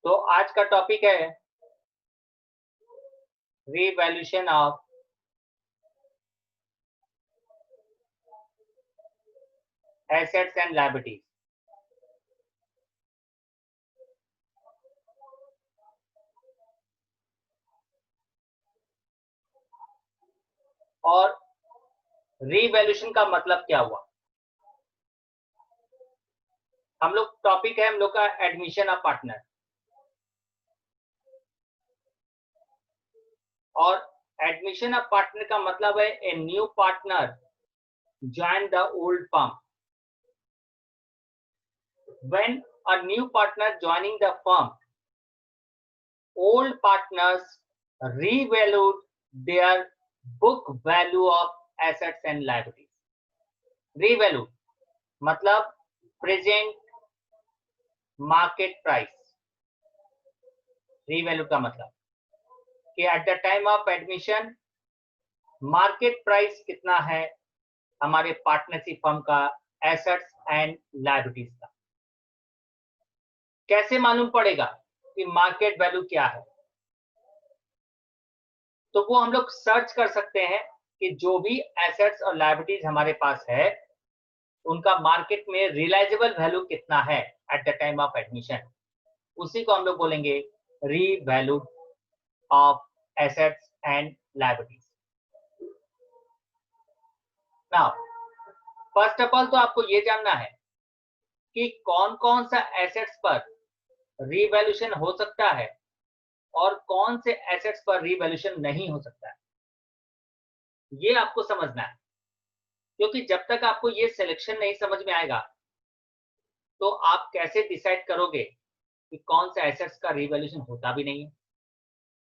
तो आज का टॉपिक है revaluation of assets and liabilities. और रीवैल्यूएशन का मतलब क्या हुआ? हम लोग टॉपिक है हम लोग का एडमिशन ऑफ पार्टनर। और एडमिशन ऑफ पार्टनर का मतलब है a new partner join the old firm. When a new partner joining the firm, old partners revalued their book value of assets and liabilities. Revalue मतलब present market price. Revalue का मतलब कि at the time of admission market price कितना है हमारे partnership firm का assets and liabilities का। कैसे मालूम पड़ेगा कि मार्केट वैल्यू क्या है? तो वो हम लोग सर्च कर सकते हैं कि जो भी एसेट्स और लायबिलिटीज हमारे पास है उनका मार्केट में रियलाइजेबल वैल्यू कितना है at the time of admission. उसी को हम लोग बोलेंगे revalue of assets and liabilities. Now first of all तो आपको ये जानना है कि कौन कौन सा एसेट्स पर रीवैल्यूएशन हो सकता है और कौन से एसेट्स पर रीवैल्यूएशन नहीं हो सकता है, ये आपको समझना है। क्योंकि जब तक आपको ये सिलेक्शन नहीं समझ में आएगा तो आप कैसे डिसाइड करोगे कि कौन सा एसेट्स का रीवैल्यूएशन होता भी नहीं है।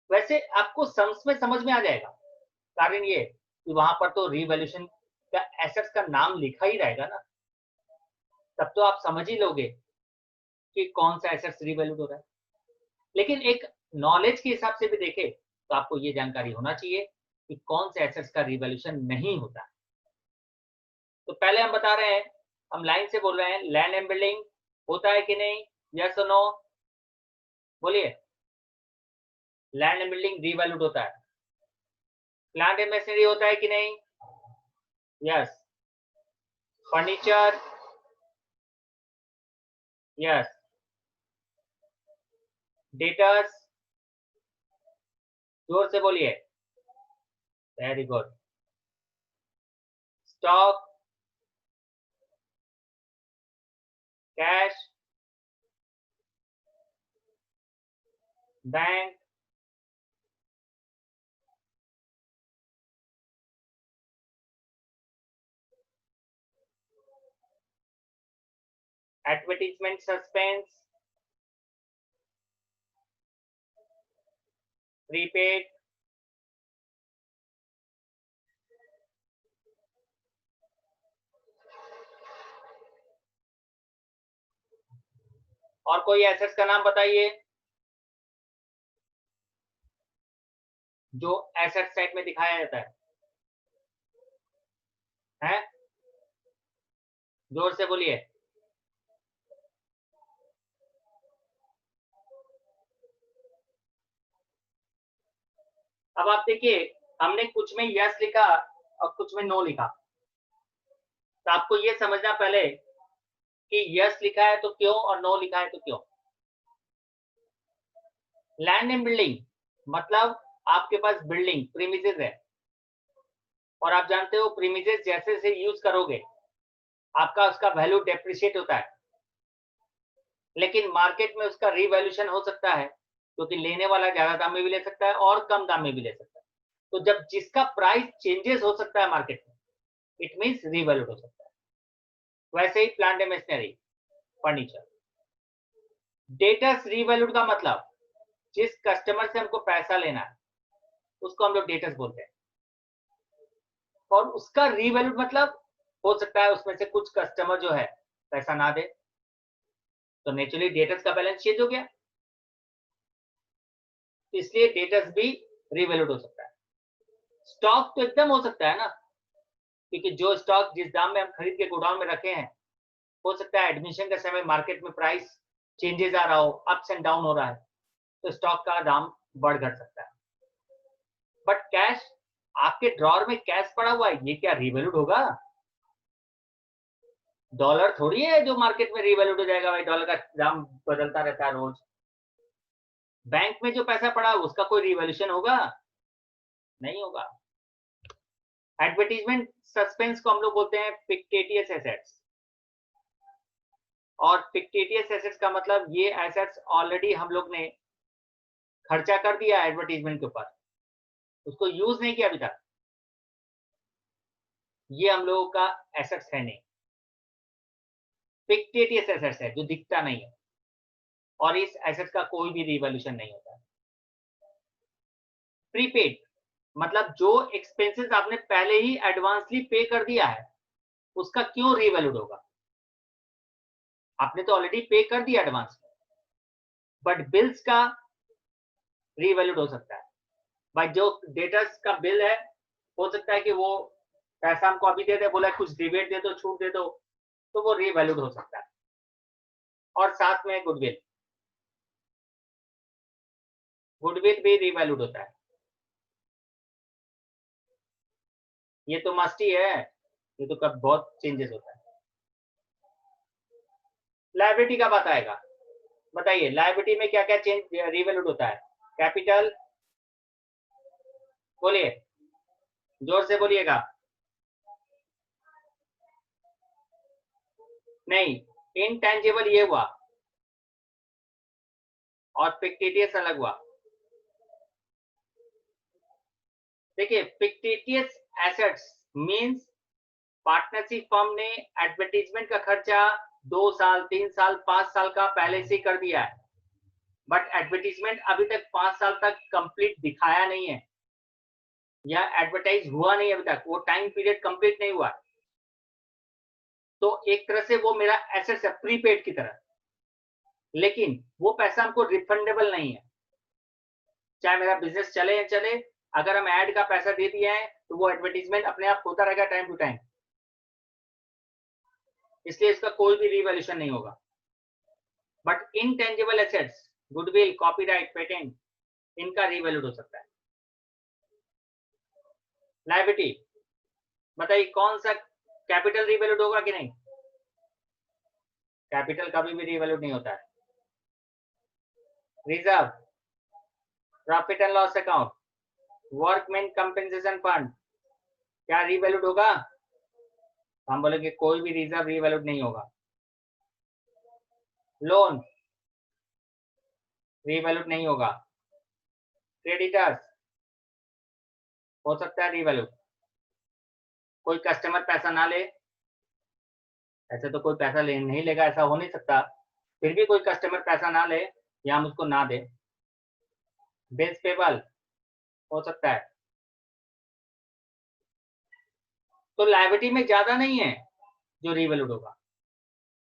वैसे आपको सम्स में समझ में आ जाएगा, कारण ये कि वहां पर तो रीवैल्यूएशन का एसेट्स का नाम लिखा ही रहेगा ना, तब तो आप समझ ही लोगे कि कौन सा एसेट्स रीवैल्यूड हो रहा है। लेकिन एक नॉलेज के हिसाब से भी देखें तो आपको ये जानकारी होना चाहिए कि कौन से एसेट्स का रीवैल्यूएशन नहीं होता। तो पहले हम बता रहे हैं, हम लाइन से बोल रहे हैं, लैंड एंड बिल्डिंग होता है कि नहीं, यस और नो बोलिए। लैंड एंड बिल्डिंग रीवैल्यूड होता है। प्लांट एंड मशीनरी होता है कि नहीं, यस। Furniture, yes. डेटर्स, जोर से बोलिए, very good. Stock, cash, bank, advertisement suspense, prepaid, और कोई एसेट्स का नाम बताइए जो एसेट साइड में दिखाया जाता है? जोर से बोलिए। अब आप देखिए, हमने कुछ में यस लिखा और कुछ में नो लिखा, तो आपको ये समझना पहले कि यस लिखा है तो क्यों और नो लिखा है तो क्यों। लैंड एंड बिल्डिंग मतलब आपके पास बिल्डिंग प्रीमिसेस है और आप जानते हो प्रीमिसेस जैसे से यूज करोगे आपका उसका वैल्यू डेप्रिशिएट होता है, लेकिन मार्केट में उसका रीवैल्यूएशन हो सकता है क्योंकि लेने वाला ज्यादा दाम में भी ले सकता है और कम दाम में भी ले सकता है। तो जब जिसका प्राइस चेंजेस हो सकता है मार्केट में, इट मींस रीवैल्यूड हो सकता है। वैसे ही plant and machinery, furniture. Debtors revalued का मतलब जिस कस्टमर से हमको पैसा लेना है उसको हम लोग डेटर्स बोलते हैं, और उसका रीवैल्यूड मतलब हो सकता है उसमें से कुछ कस्टमर जो है पैसा ना दे, तो नेचुरली डेटर्स का बैलेंस चेंज हो गया, इसलिए डेटर्स भी रीवैल्यूड हो सकता है। स्टॉक तो एकदम हो सकता है ना, क्योंकि जो स्टॉक जिस दाम में हम खरीद के गोडाउन में रखे हैं, हो सकता है एडमिशन के समय मार्केट में प्राइस चेंजेस आ रहा हो, अप्स एंड डाउन हो रहा है, तो स्टॉक का दाम बढ़ घट सकता है। बट कैश, आपके ड्रॉर में कैश पड़ा हुआ है, ये क्या रिवैल्यूड होगा? डॉलर थोड़ी है जो मार्केट में रिवैल्यूड हो जाएगा भाई, डॉलर का दाम बदलता रहता है रोज। बैंक में जो पैसा पड़ा उसका कोई रिवैल्यूशन होगा? नहीं होगा। एडवर्टीजमेंट सस्पेंस को हम लोग बोलते हैं फिक्टिटियस एसेट्स। और फिक्टिटियस एसेट्स का मतलब ये एसेट्स ऑलरेडी हम लोग ने खर्चा कर दिया एडवर्टीजमेंट के ऊपर, उसको यूज नहीं किया अभी तक, ये हम लोगों का एसेट्स है नहीं। फिक्टिटियस एसेट्स है जो दिखता नहीं है, और इस एसेट्स का कोई भी रिवैल्यूशन नहीं होता है। प्रीपेड मतलब जो एक्सपेंसेस आपने पहले ही एडवांसली पे कर दिया है, उसका क्यों रिवैल्यूड होगा? आपने तो ऑलरेडी पे कर दिया एडवांस में, बट बिल्स का रिवैल्यूड हो सकता है भाई। जो डेटर्स का बिल है, हो सकता है कि वो पैसा हमको अभी दे दे, बोला कुछ रिबेट दे दो, छूट दे दो, तो वो रिवैल्यूड हो सकता है। और साथ में गुडविल, गुडविल भी रिवैल्यूड होता है। ये तो मस्ट ही है, ये तो कब बहुत चेंजेस होता है। लायबिलिटी का बात आएगा, बताइए लायबिलिटी में क्या क्या चेंज रिवैल्यूड होता है? कैपिटल, बोलिए, जोर से बोलिएगा। नहीं, इनटेंजिबल ये हुआ, और फिक्टिटियस अलग हुआ। देखिए, fictitious assets means partnership firm ने एडवर्टीजमेंट का खर्चा 2 साल, 3 साल, 5 साल का पहले से कर दिया है, बट एडवर्टीजमेंट अभी तक 5 साल तक कंप्लीट दिखाया नहीं है, या एडवर्टाइज हुआ नहीं अभी तक, वो टाइम पीरियड कंप्लीट नहीं हुआ। तो एक तरह से वो मेरा एसेट्स है, प्रीपेड की तरह, लेकिन वो पैसा हमको रिफंडेबल नहीं है। चाहे मेरा बिजनेस चले या चले, अगर हम ऐड का पैसा दे दिए हैं तो वो एडवर्टीजमेंट अपने आप होता रहेगा टाइम टू टाइम, इसलिए इसका कोई भी रिवैल्यूशन नहीं होगा। But intangible assets, goodwill, copyright, patent, इनका रिवैल्यूड हो सकता है। लायबिलिटी, बताइए कौन सा कैपिटल रिवैल्यूड होगा कि नहीं? कैपिटल कभी भी रिवैल्यूड नहीं होता है। Reserve, profit and loss account, workman compensation fund, क्या रिवैल्यूड होगा? हम बोलेंगे कोई भी रिजर्व रिवैल्यूड नहीं होगा। लोन रिवैल्यूड नहीं होगा। क्रेडिटर्स हो सकता है रिवैल्यूड, कोई कस्टमर पैसा ना ले, ऐसे तो कोई पैसा ले नहीं लेगा, ऐसा हो नहीं सकता, फिर भी कोई कस्टमर पैसा ना ले या हम उसको ना दे। बिल्स पेबल हो सकता है। तो लायबिलिटी में ज्यादा नहीं है जो रिवैल्यूड होगा,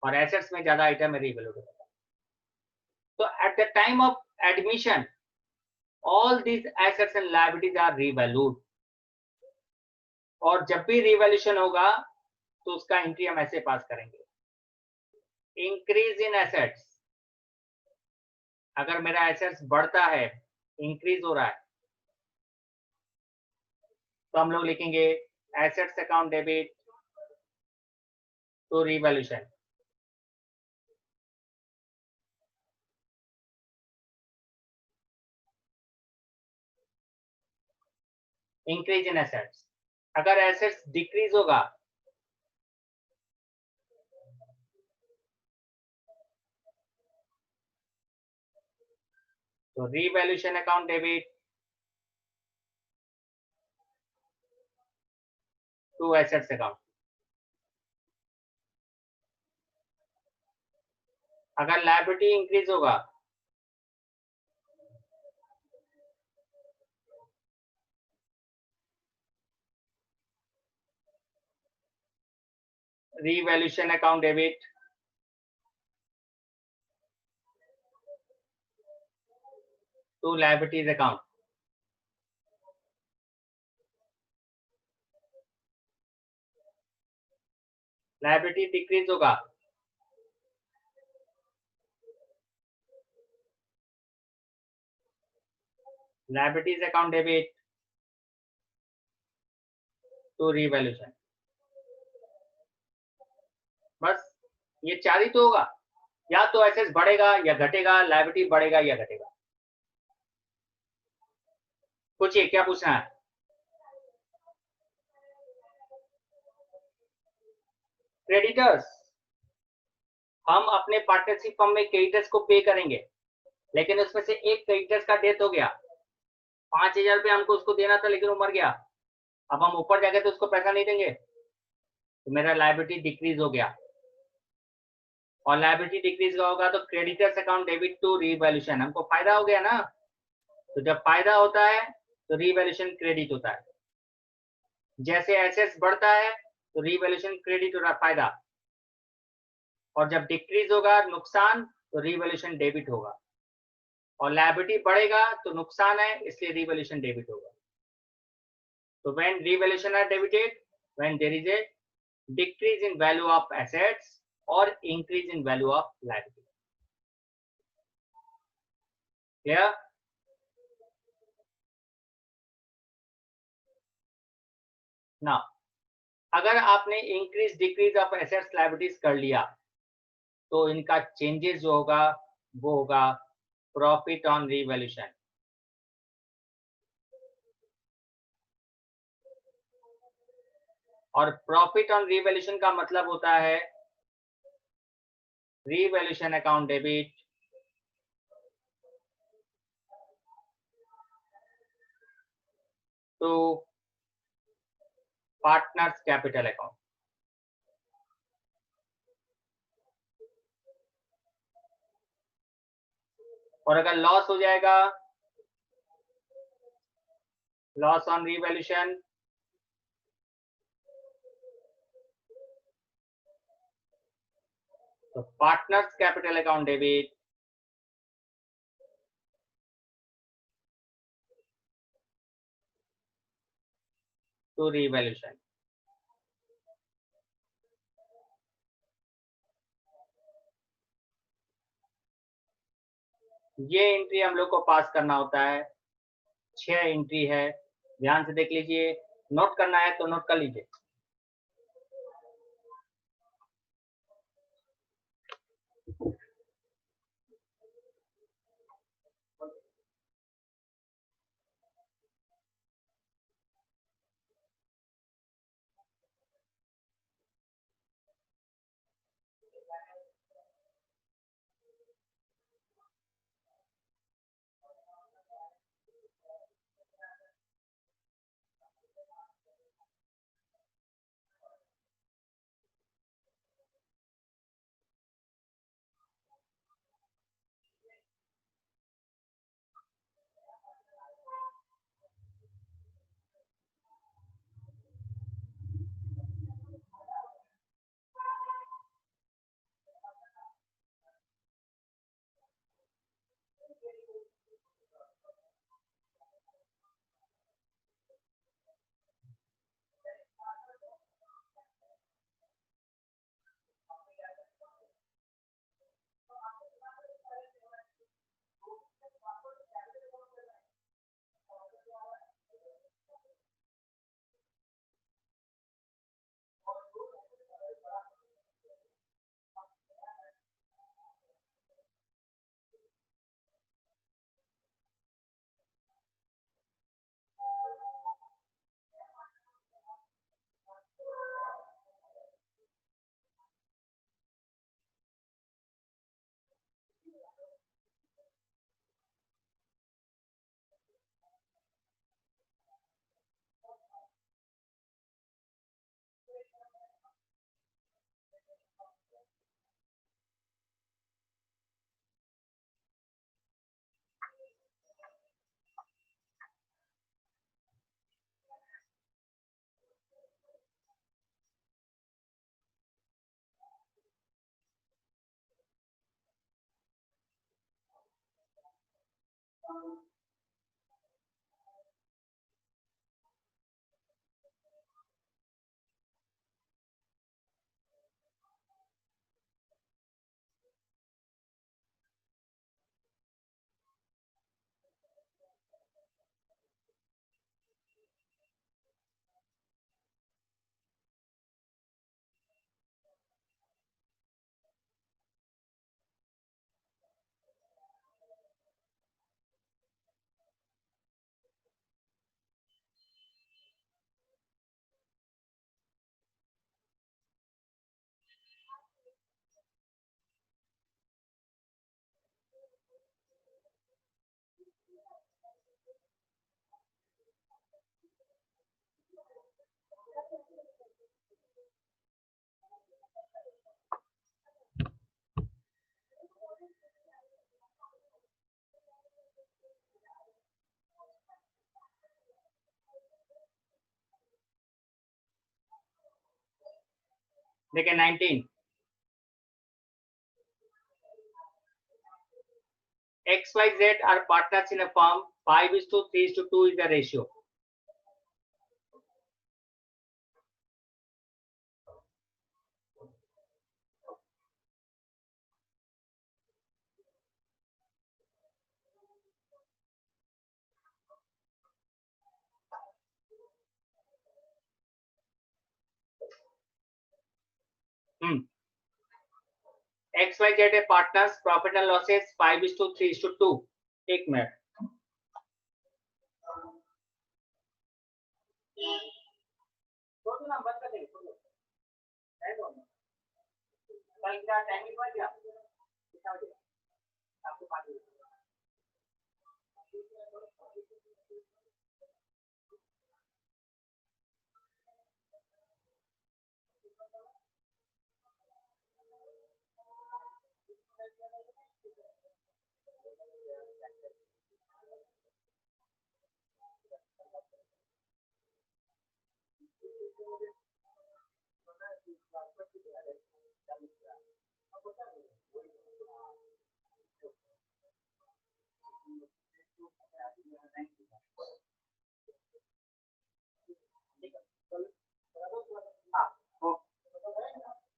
और एसेट्स में ज्यादा आइटम है रिवैल्यूड होगा। तो at the time of admission all these assets and liabilities are revalued, और जब भी रिवैल्यूशन होगा तो उसका एंट्री हम ऐसे पास करेंगे, इंक्रीज इन एसेट्स। अगर मेरा एसेट्स बढ़ता है, इंक्रीज हो रहा है, तो हम लोग लिखेंगे assets account debit to revaluation. Increase in assets. अगर एसेट्स डिक्रीज होगा, तो revaluation account debit to assets account. अगर लायबिलिटी इंक्रीज होगा, revaluation account debit to liabilities account. Liability decrease होगा, liabilities account debit to revaluation. बस ये चार ही तो होगा, या तो एसेट्स बढ़ेगा या घटेगा, लायबिलिटी बढ़ेगा या घटेगा। पूछिए क्या पूछना है। क्रेडिटर्स, हम अपने पार्टनरशिप फर्म में क्रेडिटर्स को पे करेंगे, लेकिन उसमें से एक क्रेडिटर्स का डेथ हो गया, 5,000 रुपये हमको उसको देना था लेकिन वो मर गया, अब हम ऊपर जाके तो उसको पैसा नहीं देंगे, तो मेरा लायबिलिटी डिक्रीज हो गया, और लायबिलिटी डिक्रीज होगा तो creditors account debit to revaluation, हमको फायदा हो गया ना। तो जब फायदा होता है तो रीवैल्यूएशन क्रेडिट होता है, जैसे एसेट्स बढ़ता है तो रीवैल्यूएशन क्रेडिट हो रहा फायदा, और जब डिक्रीज होगा नुकसान तो रीवैल्यूएशन डेबिट होगा, और लायबिलिटी बढ़ेगा तो नुकसान है इसलिए रीवैल्यूएशन डेबिट होगा। तो when revaluation are debited, when there is a decrease in value of assets or increase in value of liability. Clear? Now, अगर आपने increase decrease of assets liabilities कर लिया तो इनका changes जो होगा वो होगा profit on revaluation। और profit on revaluation का मतलब होता है revaluation account debit to partners capital account। और अगर लॉस हो जाएगा, लॉस ऑन revaluation, तो partners capital account debit to revaluation. ये एंट्री हम लोग को पास करना होता है, 6 एंट्री है, ध्यान से देख लीजिए, नोट करना है तो नोट कर लीजिए। देखिए 19 XYZ are partners in a firm. 5:3:2 is the ratio. XYZ partners profit and losses 5:3:2. एक मिनट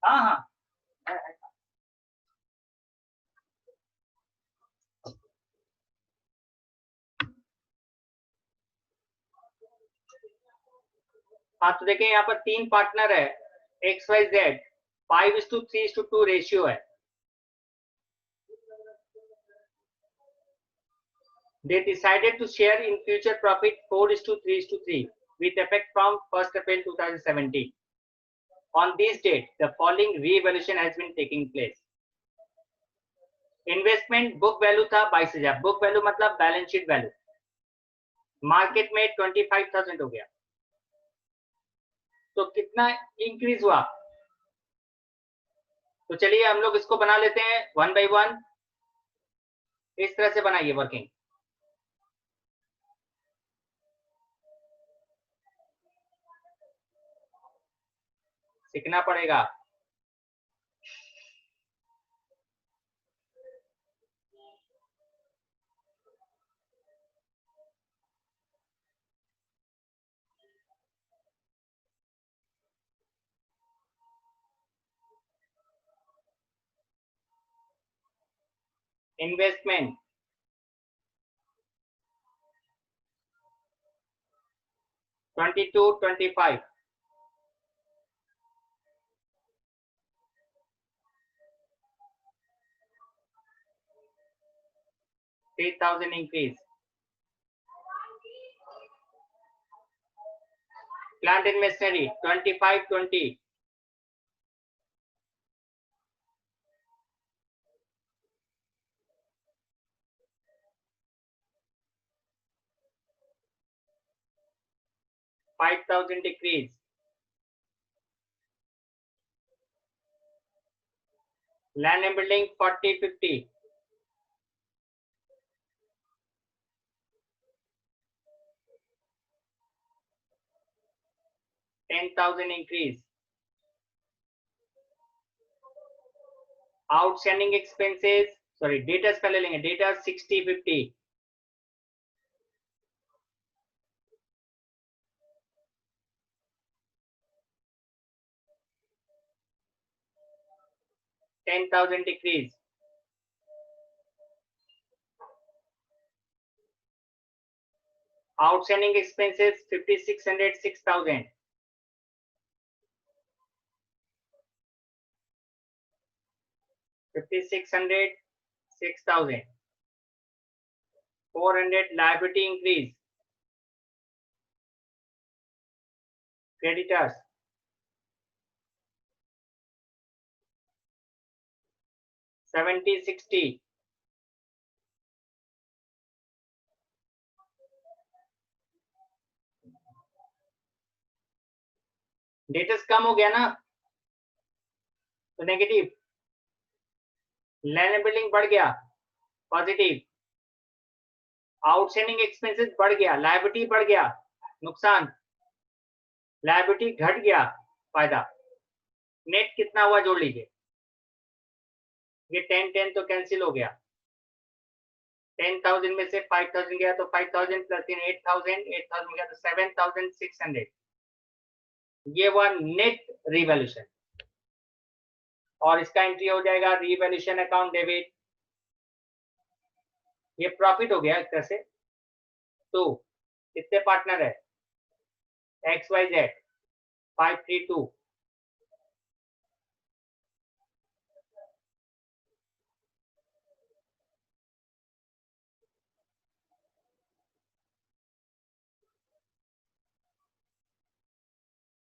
हाँ हाँ हाँ तो देखिए यहाँ पर 3 पार्टनर है XYZ 5:3:2 रेशियो है. They decided to share in future profit 4:3:3 with effect from 1st April 2017. On this date, the following re-evaluation has been taking place. Investment book value था 22,000. बुक वैल्यू मतलब बैलेंस शीट वैल्यू. मार्केट में 25,000 हो गया. तो कितना increase हुआ? तो चलिए हम लोग इसको बना लेते हैं 1 by 1. इस तरह से बनाइए वर्किंग. सीखना पड़ेगा. Investment 22-25. $3,000 increase. Plant and machinery 25-20. $5,000 decrease. Land and building 40-50. $10,000 increase. Outstanding expenses, sorry, debtors पहले लेंगे. Debtors 60-50. $10,000 decrease. Outstanding expenses 5,600, 6,000. $5,600, 6,000. 400 liability increase. Creditors 70-60. Debtors कम हो गया ना तो नेगेटिव. लैंड एंड बिल्डिंग बढ़ गया पॉजिटिव. आउटस्टैंडिंग एक्सपेंसेस बढ़ गया, लायबिलिटी बढ़ गया नुकसान, लायबिलिटी घट गया फायदा. नेट कितना हुआ जोड़ लीजिए। ये 10 तो कैंसिल हो गया। 10,000 में से 5,000 गया तो 5,000 प्लस 8,000 गया तो 7,600। ये हुआ नेट रिवैल्यूएशन और इसका एंट्री हो जाएगा रिवैल्यूएशन अकाउंट डेबिट। ये प्रॉफिट हो गया एक तरह से। तो कितने पार्टनर है? XYZ 532।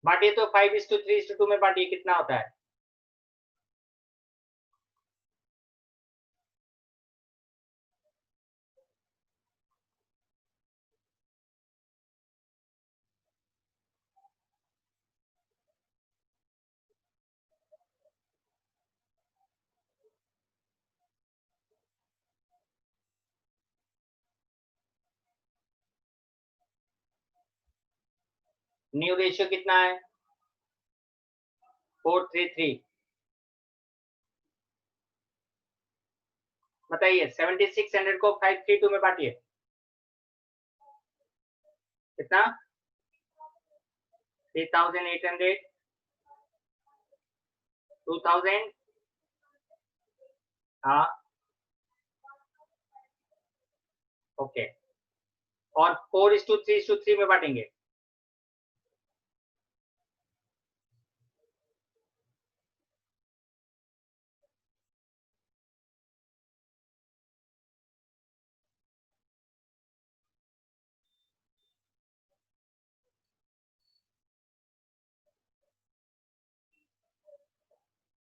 बांटिए तो 5:3:2 में बांटिए, कितना होता है? न्यू रेशियो कितना है? 433। बताइए 7600 को 532 में बांटिए, कितना? 3,800, 2,000। हाँ ओके। और 4:3:3 में बांटेंगे।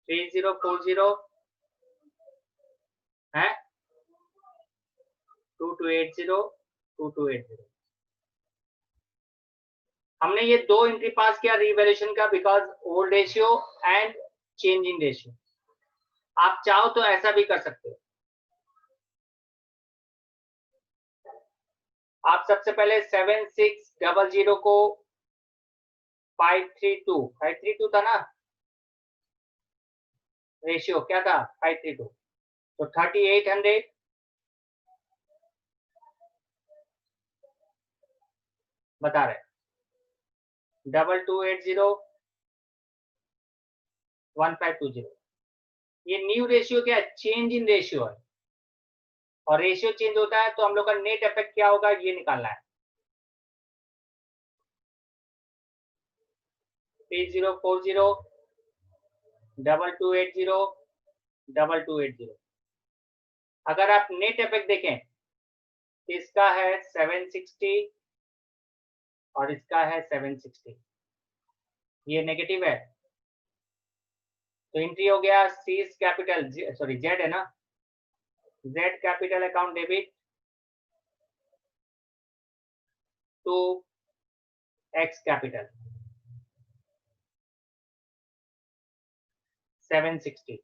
थ्री जीरो फोर जीरो है 2280 2280। हमने ये दो एंट्री पास किया रिवैल्यूएशन का, because old ratio and change in ratio. आप चाहो तो ऐसा भी कर सकते हो। आप सबसे पहले 7600 को 532 था ना, रेशियो क्या था? 532। तो 3800 बता रहे, 2280 1520। ये न्यू रेशियो क्या है? चेंज इन रेशियो है, और रेशियो चेंज होता है तो हम लोग का नेट इफेक्ट क्या होगा ये निकालना है। 3040 2280 2280। अगर आप नेट इफेक्ट देखें, इसका है 760 और इसका है 760, ये नेगेटिव है। तो एंट्री हो गया सीज कैपिटल, सॉरी जेड है ना, Z capital account debit to X capital 760।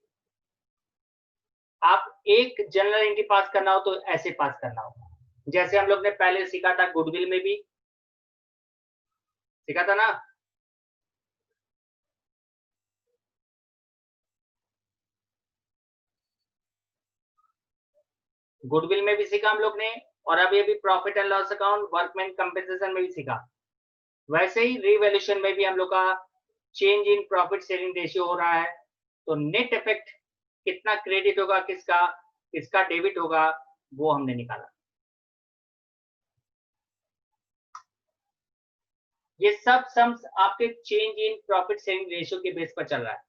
आप एक जनरल एंट्री पास करना हो तो ऐसे पास करना होगा, जैसे हम लोग ने पहले सीखा था, गुडविल में भी सीखा था ना। गुडविल में भी सीखा हम लोग ने, और अभी अभी profit and loss account workman compensation में भी सीखा। वैसे ही रिवैल्यूएशन में भी हम लोग का change in profit sharing ratio हो रहा है। तो नेट इफेक्ट कितना क्रेडिट होगा, किसका किसका डेबिट होगा, वो हमने निकाला। ये सब सम्स आपके change in profit sharing ratio के बेस पर चल रहा है।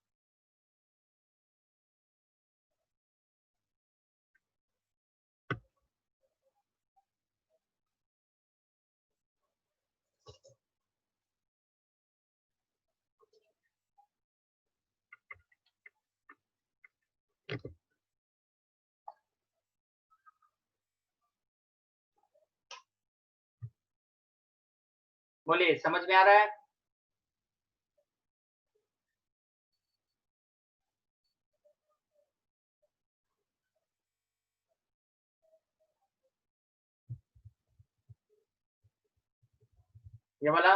बोलिए, समझ में आ रहा है? ये वाला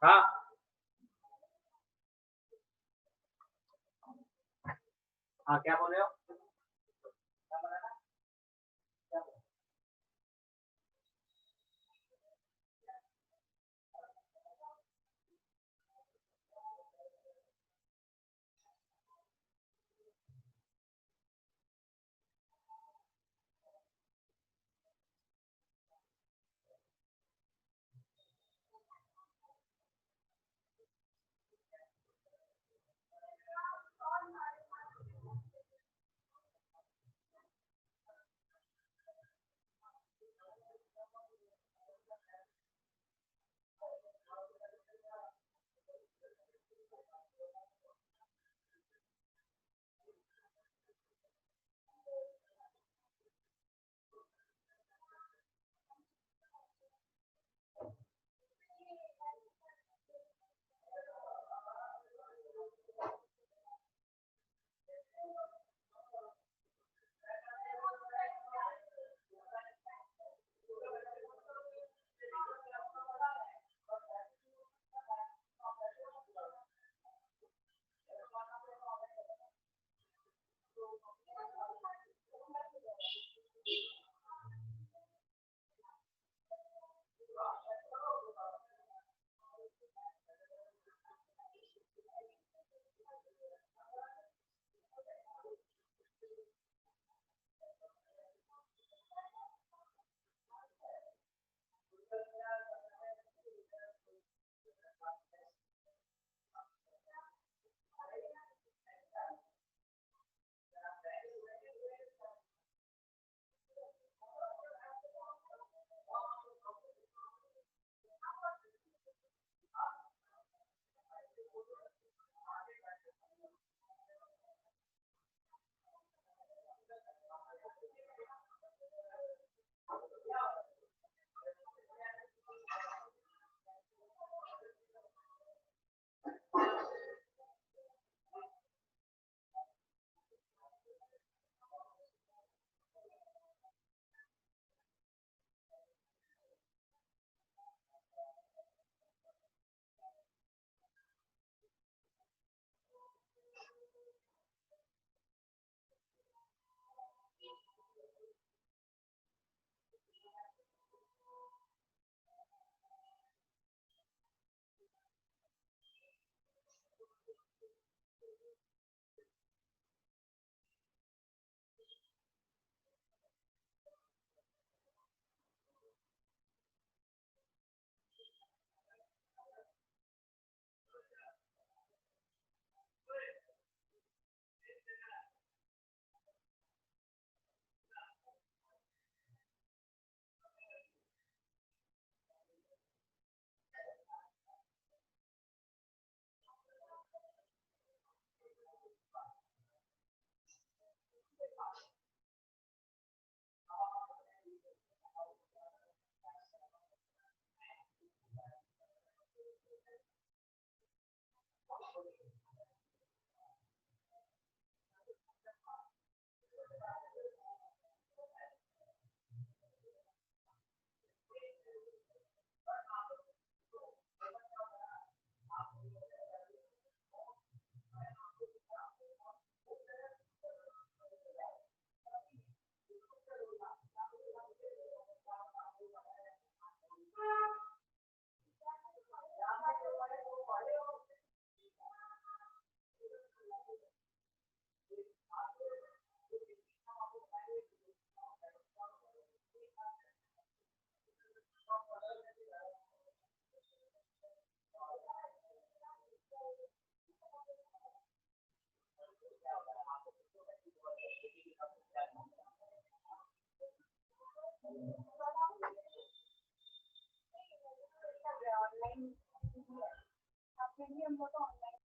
हाँ, हाँ, क्या बोल रहे हो?